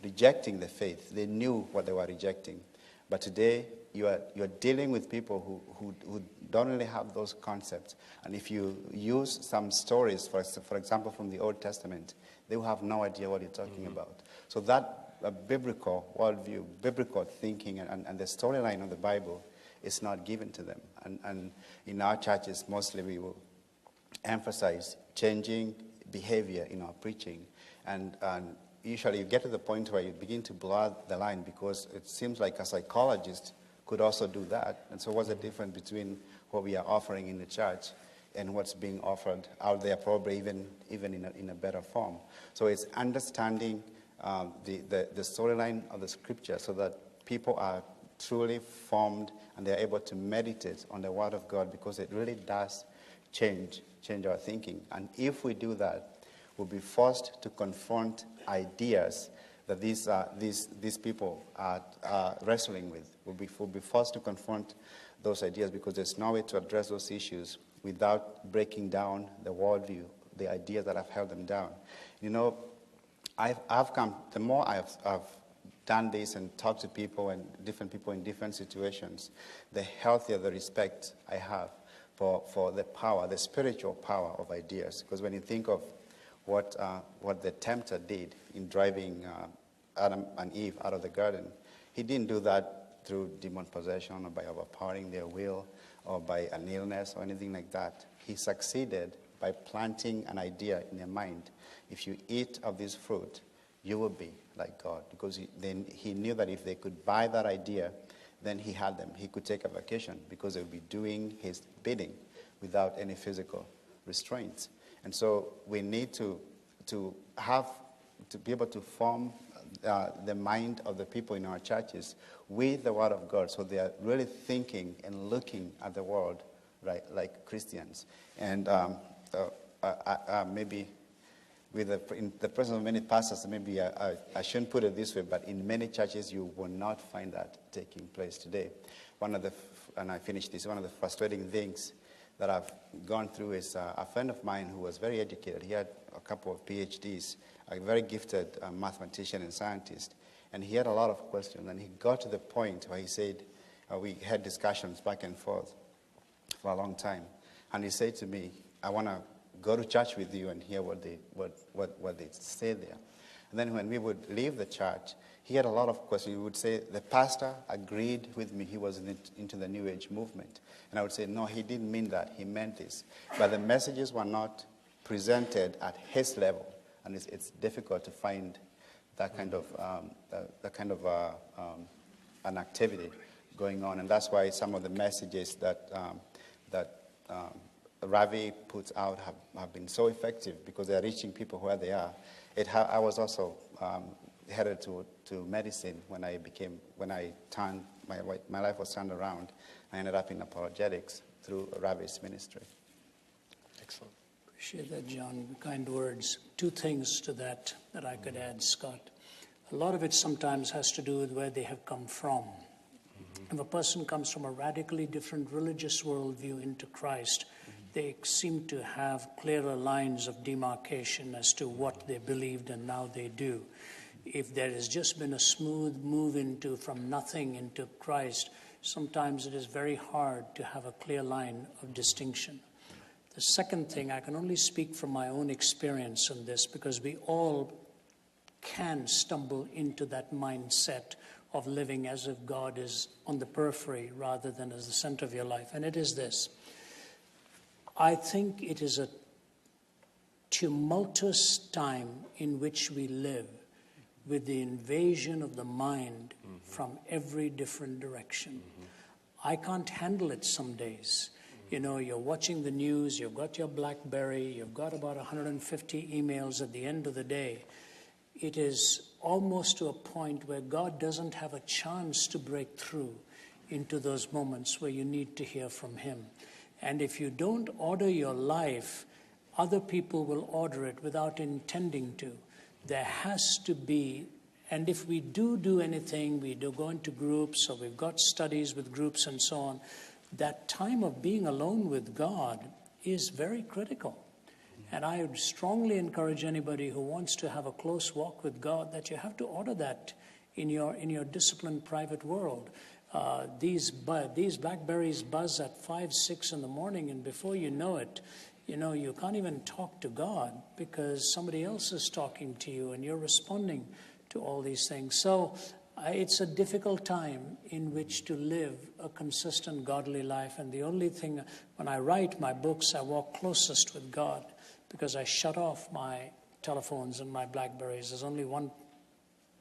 rejecting the faith, they knew what they were rejecting. But today, you're dealing with people who don't really have those concepts. And if you use some stories, for example, from the Old Testament, they will have no idea what you're talking about. So that biblical worldview, biblical thinking, and the storyline of the Bible is not given to them. And in our churches, mostly we will emphasize changing behavior in our preaching. And usually you get to the point where you begin to blur the line, because it seems like a psychologist could also do that. And so what's the difference between what we are offering in the church and what's being offered out there, probably even in a better form? So it's understanding the storyline of the scripture so that people are truly formed and they're able to meditate on the Word of God, because it really does change our thinking. And if we do that, we'll be forced to confront ideas that these people are wrestling with. We'll be forced to confront those ideas, because there's no way to address those issues without breaking down the worldview, the ideas that have held them down. You know, I've come, the more I've done this and talked to people and different people in different situations, the healthier the respect I have for the power, the spiritual power of ideas. Because when you think of what the tempter did in driving Adam and Eve out of the garden, he didn't do that through demon possession or by overpowering their will or by an illness or anything like that. He succeeded by planting an idea in their mind. If you eat of this fruit, you will be like God. Because he knew that if they could buy that idea, then he had them. He could take a vacation, because they would be doing his bidding without any physical restraints. And so we need to be able to form the mind of the people in our churches with the Word of God, so they are really thinking and looking at the world right, like Christians. And maybe in the presence of many pastors, maybe I shouldn't put it this way, but in many churches you will not find that taking place today. And I finish this, one of the frustrating things that I've gone through is a friend of mine who was very educated. He had a couple of PhDs, a very gifted mathematician and scientist, and he had a lot of questions. And he got to the point where he said, we had discussions back and forth for a long time, and he said to me, I want to go to church with you and hear what they say there. And then when we would leave the church, he had a lot of questions. He would say, the pastor agreed with me. He was into the New Age movement. And I would say, no, he didn't mean that. He meant this. But the messages were not presented at his level. And it's difficult to find that kind of an activity going on. And that's why some of the messages that Ravi puts out have been so effective, because they're reaching people where they are. I was also headed to medicine when my life was turned around. I ended up in apologetics through Ravi's ministry. Excellent. Appreciate that, John. Kind words. Two things to that I could add, Scott. A lot of it sometimes has to do with where they have come from. If a person comes from a radically different religious worldview into Christ, they seem to have clearer lines of demarcation as to what they believed and now they do. If there has just been a smooth move from nothing into Christ, sometimes it is very hard to have a clear line of distinction. The second thing, I can only speak from my own experience on this, because we all can stumble into that mindset of living as if God is on the periphery rather than as the center of your life. And it is this. I think it is a tumultuous time in which we live, with the invasion of the mind from every different direction. I can't handle it some days. You know, you're watching the news, you've got your BlackBerry, you've got about 150 emails at the end of the day. It is almost to a point where God doesn't have a chance to break through into those moments where you need to hear from him. And if you don't order your life, other people will order it without intending to. There has to be And if we do anything, we do go into groups, or we've got studies with groups and so on, that time of being alone with God is very critical. And I would strongly encourage anybody who wants to have a close walk with God that you have to order that in your disciplined private world. These blackberries buzz at 5, 6 in the morning, and before you know it, you can't even talk to God because somebody else is talking to you and you're responding to all these things. So it's a difficult time in which to live a consistent godly life. And the only thing, when I write my books, I walk closest with God because I shut off my telephones and my Blackberries. There's only one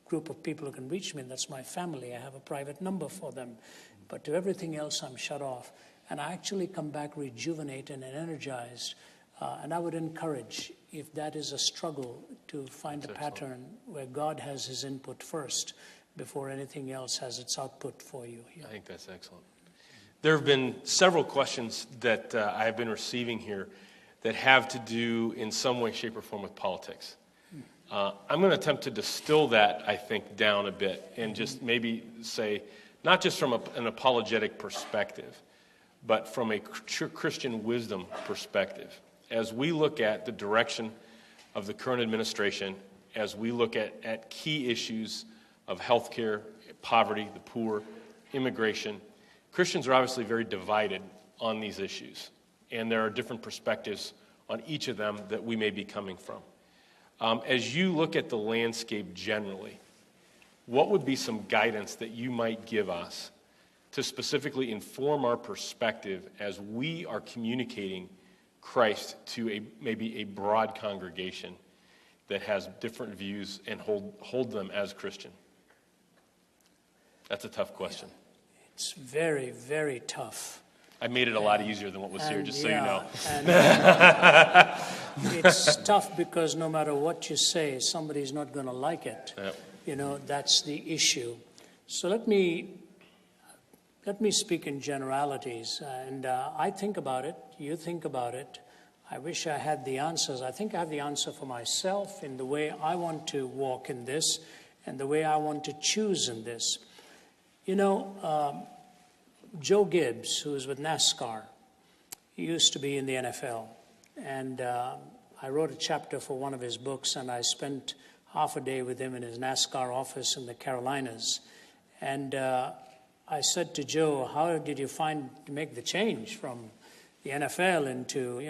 group of people who can reach me, and that's my family. I have a private number for them. But to everything else, I'm shut off. And I actually come back rejuvenated and energized. And I would encourage, if that is a struggle, to find a pattern where God has his input first before anything else has its output for you. Yeah. I think that's excellent. There have been several questions that I have been receiving here that have to do in some way, shape, or form with politics. I'm going to attempt to distill that, I think, down a bit and just maybe say, not just from an apologetic perspective, but from a Christian wisdom perspective. As we look at the direction of the current administration, as we look at key issues of healthcare, poverty, the poor, immigration, Christians are obviously very divided on these issues. And there are different perspectives on each of them that we may be coming from. As you look at the landscape generally, what would be some guidance that you might give us to specifically inform our perspective as we are communicating Christ to maybe a broad congregation that has different views and hold them as Christian? That's a tough question. It's very, very tough. I made it a lot easier than what was here, just so you know. And it's tough because no matter what you say, somebody's not going to like it. Yep. That's the issue. So let me speak in generalities. And I think about it. You think about it. I wish I had the answers. I think I have the answer for myself in the way I want to walk in this and the way I want to choose in this. Joe Gibbs, who is with NASCAR, he used to be in the NFL. And I wrote a chapter for one of his books, and I spent half a day with him in his NASCAR office in the Carolinas. And I said to Joe, how did you find to make the change from the NFL into,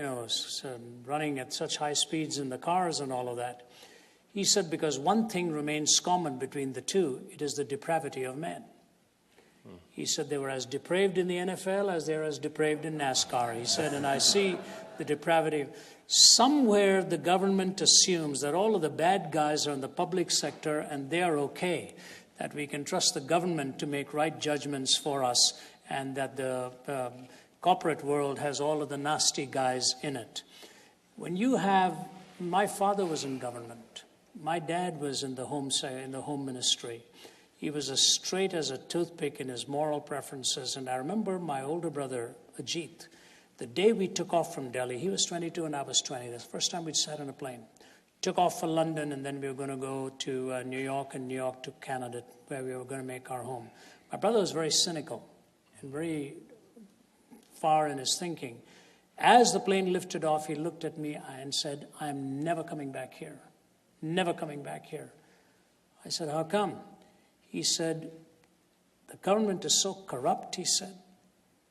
running at such high speeds in the cars and all of that? He said, because one thing remains common between the two, it is the depravity of men. He said they were as depraved in the NFL as they're as depraved in NASCAR. He said, and I see the depravity. Somewhere the government assumes that all of the bad guys are in the public sector and they are okay, that we can trust the government to make right judgments for us, and that the corporate world has all of the nasty guys in it. My father was in government. My dad was in the home ministry. He was as straight as a toothpick in his moral preferences. And I remember my older brother, Ajit, the day we took off from Delhi, he was 22 and I was 20. That's the first time we'd sat on a plane. Took off for London, and then we were going to go to New York, and New York to Canada, where we were going to make our home. My brother was very cynical and very far in his thinking. As the plane lifted off, he looked at me and said, I'm never coming back here. Never coming back here. I said, how come? He said, the government is so corrupt, he said.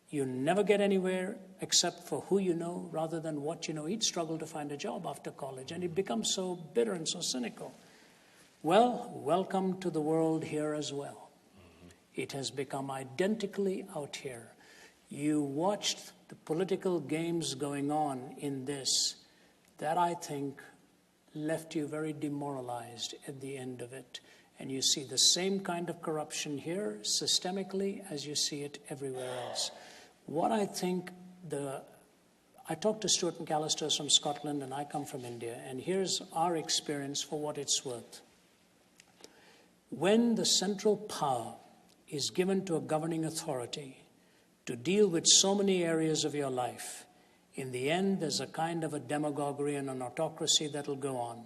You never get anywhere except for who you know rather than what you know. He'd struggle to find a job after college, and he'd become so bitter and so cynical. Well, welcome to the world here as well. It has become identically out here. You watched the political games going on in this. That, I think, left you very demoralized at the end of it. And you see the same kind of corruption here systemically as you see it everywhere else. What I think I talked to Stuart McAllister from Scotland, and I come from India, and here's our experience for what it's worth. When the central power is given to a governing authority to deal with so many areas of your life, in the end there's a kind of a demagoguery and an autocracy that'll go on,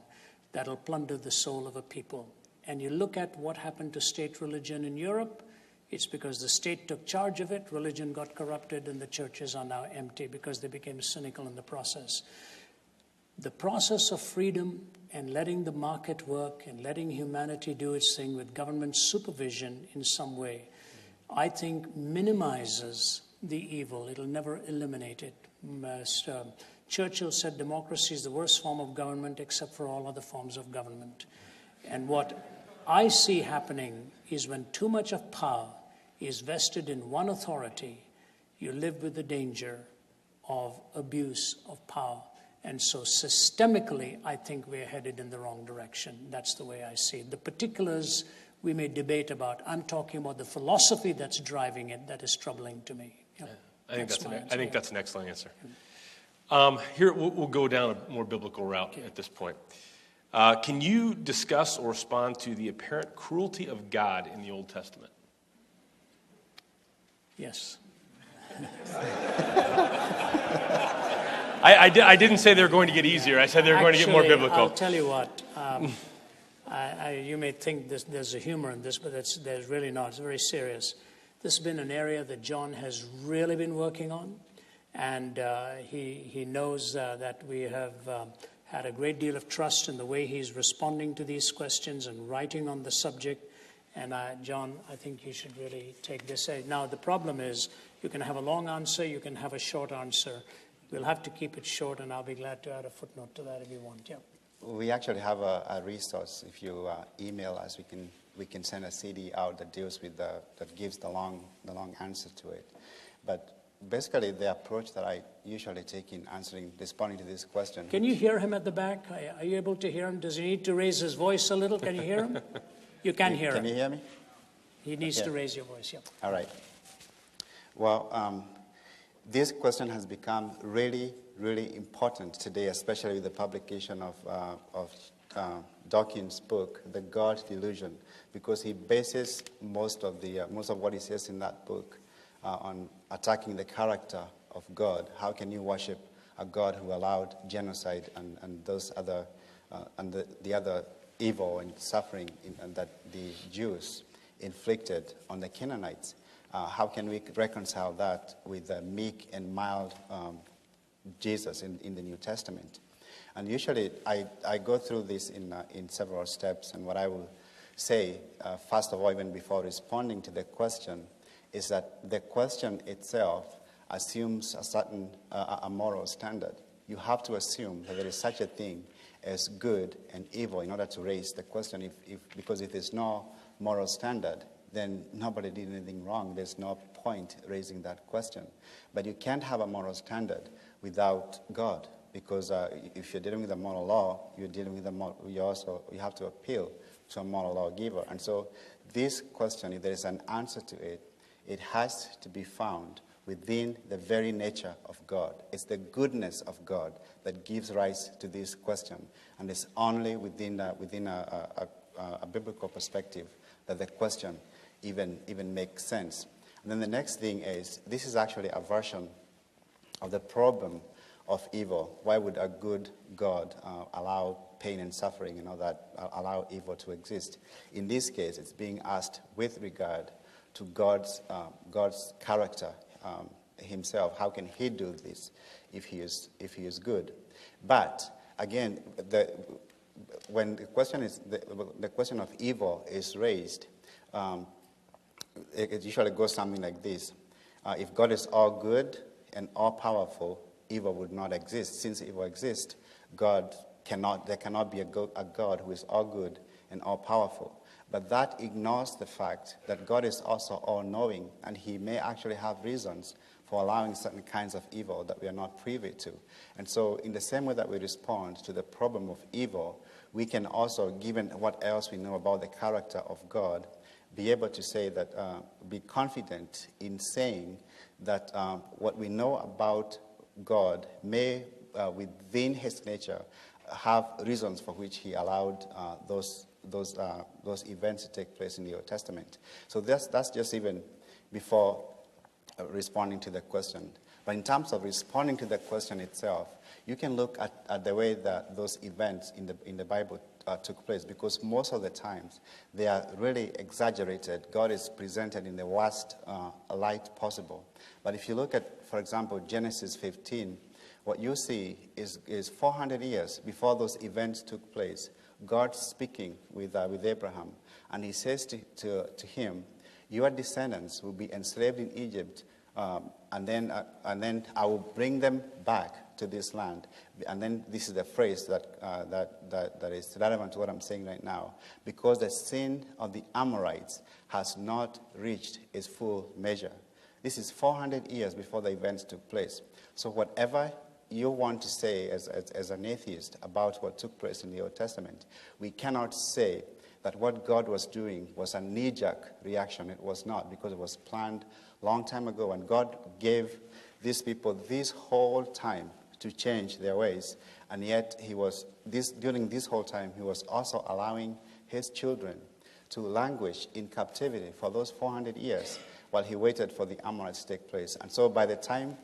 that'll plunder the soul of a people. And you look at what happened to state religion in Europe, it's because the state took charge of it, religion got corrupted, and the churches are now empty because they became cynical in the process. The process of freedom and letting the market work and letting humanity do its thing with government supervision in some way, I think minimizes the evil. It'll never eliminate it. Churchill said democracy is the worst form of government except for all other forms of government. And what I see happening is when too much of power is vested in one authority, you live with the danger of abuse of power. And so systemically, I think we're headed in the wrong direction. That's the way I see it. The particulars we may debate about. I'm talking about the philosophy that's driving it that is troubling to me. Yep. I think that's an excellent answer. Here, we'll go down a more biblical route at this point. Can you discuss or respond to the apparent cruelty of God in the Old Testament? Yes. I didn't say they were going to get easier. I said they were going to get more biblical. I'll tell you what. You may think there's a humor in this, but there's really not. It's very serious. This has been an area that John has really been working on, and he knows that we have had a great deal of trust in the way he's responding to these questions and writing on the subject. And John, I think you should really take this. Now, the problem is you can have a long answer, you can have a short answer. We'll have to keep it short, and I'll be glad to add a footnote to that if you want. Yeah. We actually have a resource. If you email us, we can send a CD out that deals with that gives the long answer to it. But basically, the approach that I usually take in responding to this question. Can you hear him at the back? Are you able to hear him? Does he need to raise his voice a little? Can you hear him? You can hear him. Can you hear me? He needs to raise your voice. Yeah. All right. Well, this question has become really, really important today, especially with the publication of Dawkins' book, The God Delusion, because he bases most of what he says in that book on attacking the character of God. How can you worship a God who allowed genocide and those other and the other evil and suffering that the Jews inflicted on the Canaanites? How can we reconcile that with the meek and mild Jesus in the New Testament? And usually I go through this in several steps, and what I will say, first of all, even before responding to the question, is that the question itself assumes a certain a moral standard. You have to assume that there is such a thing as good and evil in order to raise the question. Because if there's no moral standard, then nobody did anything wrong. There's no point raising that question. But you can't have a moral standard without God, because if you're dealing with a moral law, you're dealing with you have to appeal to a moral lawgiver. And so this question, if there is an answer to it, it has to be found within the very nature of God. It's the goodness of God that gives rise to this question, and it's only within a biblical perspective that the question even makes sense. And then the next thing is, this is actually a version of the problem of evil. Why would a good God allow pain and suffering and all that, allow evil to exist? In this case, it's being asked with regard to God's character himself. How can he do this if he is good? But again, when the question of evil is raised, it usually goes something like this: if God is all good and all powerful, evil would not exist. Since evil exists, there cannot be a God who is all good and all powerful. But that ignores the fact that God is also all-knowing, and he may actually have reasons for allowing certain kinds of evil that we are not privy to. And so in the same way that we respond to the problem of evil, we can also, given what else we know about the character of God, be able to say that, be confident in saying that what we know about God may, within his nature, have reasons for which he allowed those events to take place in the Old Testament. So that's just even before responding to the question. But in terms of responding to the question itself, you can look at the way that those events in the Bible took place, because most of the times they are really exaggerated. God is presented in the worst light possible. But if you look at, for example, Genesis 15, what you see is 400 years before those events took place, God speaking with Abraham, and he says to him, your descendants will be enslaved in Egypt, and then I will bring them back to this land. And then this is the phrase that is relevant to what I'm saying right now. Because the sin of the Amorites has not reached its full measure. This is 400 years before the events took place. So whatever you want to say as an atheist about what took place in the Old Testament, we cannot say that what God was doing was a knee-jerk reaction. It was not, because it was planned long time ago, and God gave these people this whole time to change their ways, and yet during this whole time he was also allowing his children to languish in captivity for those 400 years while he waited for the Amorites to take place. And so by the time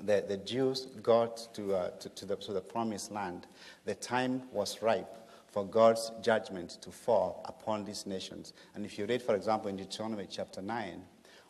the Jews got to the promised land, the time was ripe for God's judgment to fall upon these nations. And if you read, for example, in Deuteronomy chapter 9,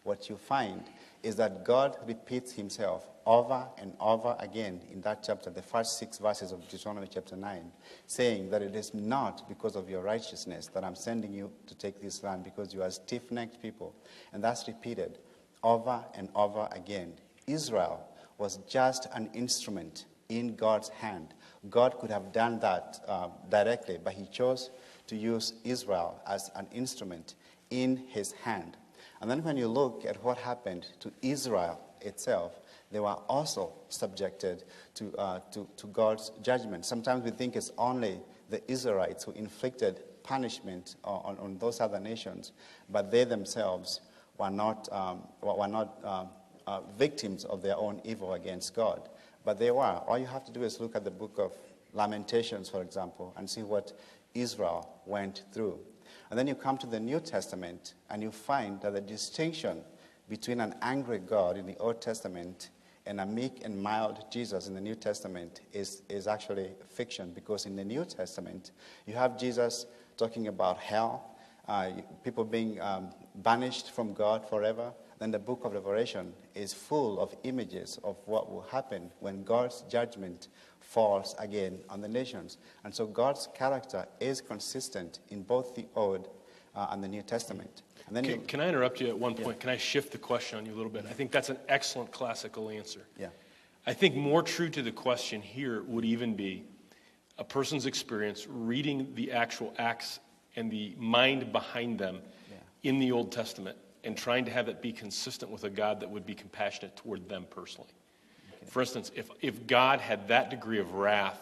what you find is that God repeats himself over and over again in that chapter, the first 6 verses of Deuteronomy chapter 9, saying that it is not because of your righteousness that I'm sending you to take this land, because you are stiff-necked people. And that's repeated over and over again. Israel was just an instrument in God's hand. God could have done that directly, but he chose to use Israel as an instrument in his hand. And then when you look at what happened to Israel itself, they were also subjected to God's judgment. Sometimes we think it's only the Israelites who inflicted punishment on those other nations, but they themselves were not victims of their own evil against God. But they were. All you have to do is look at the book of Lamentations, for example, and see what Israel went through. And then you come to the New Testament, and you find that the distinction between an angry God in the Old Testament and a meek and mild Jesus in the New Testament is actually fiction, because in the New Testament, you have Jesus talking about hell, people being banished from God forever. Then the book of Revelation is full of images of what will happen when God's judgment falls again on the nations. And so God's character is consistent in both the Old and the New Testament. And then Can I interrupt you at one point? Yeah. Can I shift the question on you a little bit? I think that's an excellent classical answer. Yeah. I think more true to the question here would even be a person's experience reading the actual acts and the mind behind them in the Old Testament, and trying to have it be consistent with a God that would be compassionate toward them personally. Okay. For instance, if God had that degree of wrath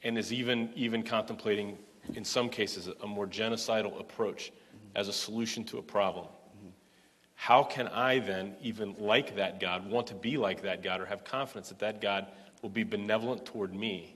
and is even contemplating, in some cases, a more genocidal approach as a solution to a problem, how can I then, even like that God, want to be like that God, or have confidence that that God will be benevolent toward me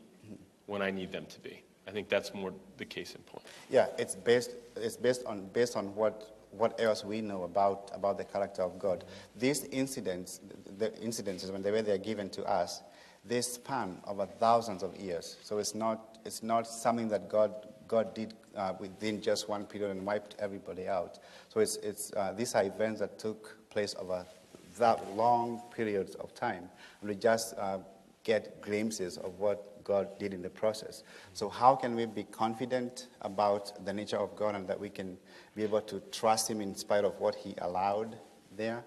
when I need them to be? I think that's more the case in point. Yeah, it's based on what else we know about the character of God. These incidents, the incidences, when the way they are given to us, they span over thousands of years. So it's not something that God did within just one period and wiped everybody out. So these are events that took place over that long periods of time, and we just get glimpses of what God did in the process. So how can we be confident about the nature of God, and that we can be able to trust him in spite of what he allowed there?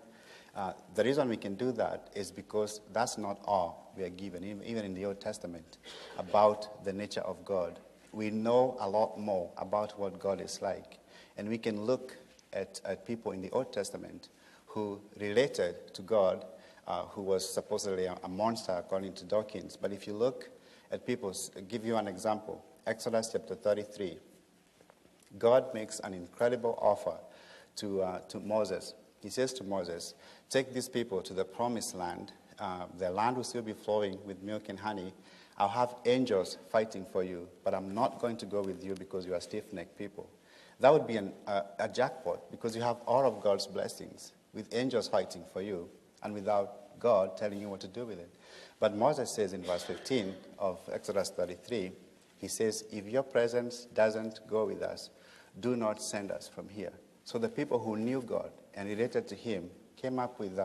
The reason we can do that is because that's not all we are given, even in the Old Testament, about the nature of God. We know a lot more about what God is like. And we can look at people in the Old Testament who related to God, who was supposedly a monster according to Dawkins. But if you look at people, I'll give you an example. Exodus chapter 33. God makes an incredible offer to Moses. He says to Moses, take these people to the promised land. The land will still be flowing with milk and honey. I'll have angels fighting for you, but I'm not going to go with you because you are stiff-necked people. That would be a jackpot, because you have all of God's blessings with angels fighting for you and without God telling you what to do with it. But Moses says in verse 15 of Exodus 33, He says, if your presence doesn't go with us, do not send us from here. So the people who knew God and related to him came up with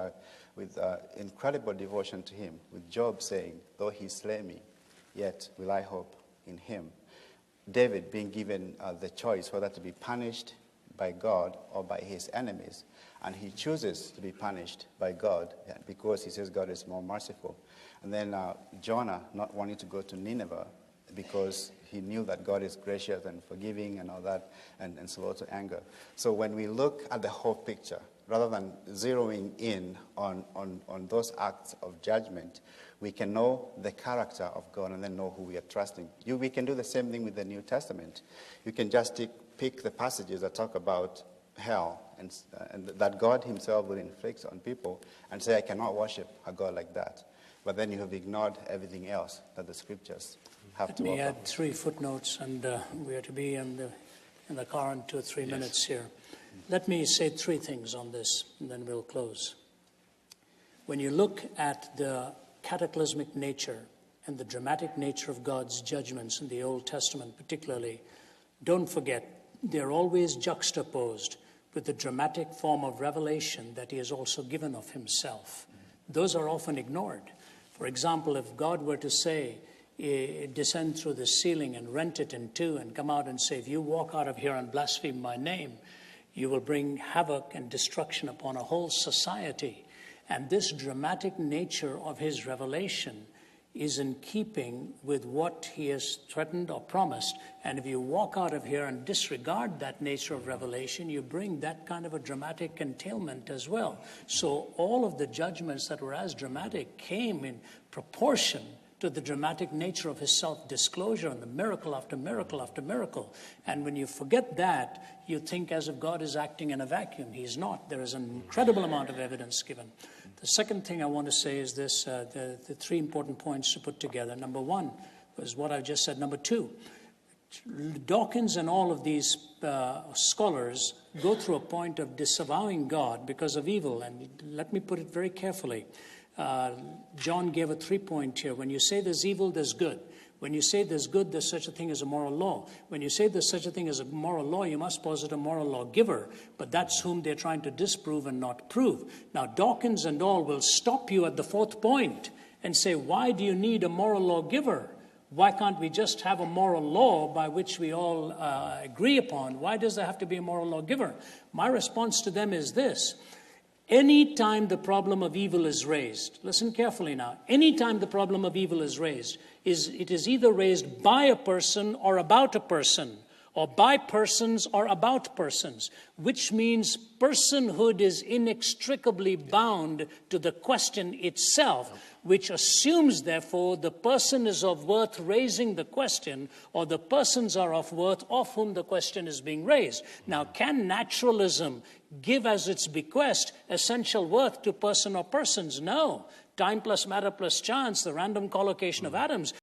incredible devotion to him, with Job saying, though he slay me, yet will I hope in him. David being given the choice whether to be punished by God or by his enemies, and he chooses to be punished by God because he says God is more merciful. And then Jonah not wanting to go to Nineveh because he knew that God is gracious and forgiving and all that, and slow to anger. So when we look at the whole picture, rather than zeroing in on those acts of judgment, we can know the character of God and then know who we are trusting. We can do the same thing with the New Testament. You can just pick the passages that talk about hell and that God himself will inflict on people and say, I cannot worship a God like that. But then you have ignored everything else that the scriptures have to offer. Let me add 3 footnotes, and we are to be in the car in 2 or 3 minutes here. Let me say 3 things on this, and then we'll close. When you look at the cataclysmic nature and the dramatic nature of God's judgments in the Old Testament particularly, don't forget they're always juxtaposed with the dramatic form of revelation that he has also given of himself. Those are often ignored. For example, if God were to say, descend through the ceiling and rent it in 2 and come out and say, if you walk out of here and blaspheme my name, you will bring havoc and destruction upon a whole society. And this dramatic nature of his revelation is in keeping with what he has threatened or promised. And if you walk out of here and disregard that nature of revelation, you bring that kind of a dramatic entailment as well. So all of the judgments that were as dramatic came in proportion to the dramatic nature of his self-disclosure and the miracle after miracle after miracle. And when you forget that, you think as if God is acting in a vacuum. He's not. There is an incredible amount of evidence given. The second thing I want to say is this, the 3 important points to put together. Number 1 was what I just said. Number 2, Dawkins and all of these scholars go through a point of disavowing God because of evil. And let me put it very carefully. John gave a 3-point here. When you say there's evil, there's good. When you say there's good, there's such a thing as a moral law. When you say there's such a thing as a moral law, you must posit a moral lawgiver. But that's whom they're trying to disprove and not prove. Now, Dawkins and all will stop you at the 4th point and say, why do you need a moral lawgiver? Why can't we just have a moral law by which we all agree upon? Why does there have to be a moral lawgiver? My response to them is this. Anytime the problem of evil is raised, listen carefully now, anytime the problem of evil is raised, it is either raised by a person or about a person, or by persons or about persons, which means personhood is inextricably bound to the question itself, which assumes, therefore, the person is of worth raising the question, or the persons are of worth of whom the question is being raised. Now, can naturalism give as its bequest essential worth to person or persons? No. Time plus matter plus chance, the random collocation of atoms,